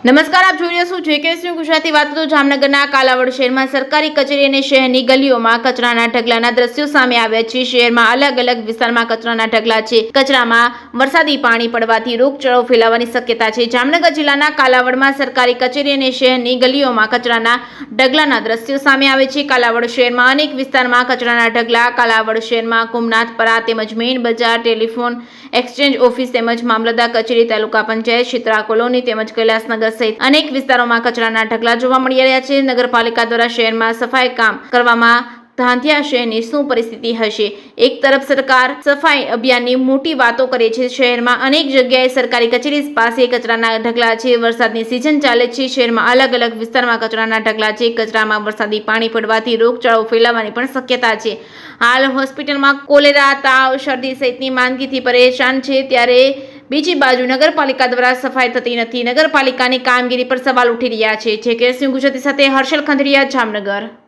નમસ્કાર, આપ જોઈ રહ્યા છો જેકેએસન્યૂઝ ગુજરાતી. વાત તો જામનગરના કાલાવડ શહેરમાં સરકારી કચેરી અને શહેરની ગલીઓમાં કચરાના ઢગલાના દ્રશ્યો સામે આવ્યા છે. શહેરમાં અલગ અલગ વિસ્તારમાં કચરાના ઢગલા છે. કચરામાં વરસાદી પાણી પડવાથી રોગચાળો ફેલાવાની શક્યતા છે. જામનગર જિલ્લાના કાલાવડમાં સરકારી કચેરી અને શહેરની ગલીઓમાં કચરાના ઢગલાના દ્રશ્યો સામે આવે છે. કાલાવડ શહેરમાં અનેક વિસ્તારમાં કચરાના ઢગલા. કાલાવડ શહેરમાં કુમનાથપરા તેમજ મેઇન બજાર, ટેલિફોન એક્સચેન્જ ઓફિસ તેમજ મામલતદાર કચેરી, તાલુકા પંચાયત, શીતળા કોલોની તેમજ કૈલાસનગર સહિત અનેક વિસ્તારોમાં કચરાના ઢગલા જોવા મળી રહ્યા છે. નગરપાલિકા દ્વારા શહેરમાં સફાઈ કામ કરવામાં ધાંધ્યા. શહેરની શું પરિસ્થિતિ હશે? એક તરફ સરકાર સફાઈ અભિયાનની મોટી વાતો કરે છે. શહેરમાં અનેક જગ્યાએ સરકારી કચેરી પાસે કચરાના ઢગલા છે. વરસાદની સિઝન ચાલે છે. શહેરમાં અલગ અલગ વિસ્તારમાં કચરાના ઢગલા છે. કચરામાં વરસાદી પાણી પડવાથી રોગચાળો ફેલાવાની પણ શક્યતા છે. હાલ હોસ્પિટલમાં કોલેરા, તાવ, શરદી સહિતની માંદગીથી પરેશાન છે. ત્યારે બીજી બાજુ નગરપાલિકા દ્વારા સફાઈ થતી નથી. નગરપાલિકાની કામગીરી પર સવાલ ઉઠી રહ્યા છે. જેકેએસન્યૂઝ ગુજરાતી સાથે હર્ષલ ખંડેરિયા, જામનગર.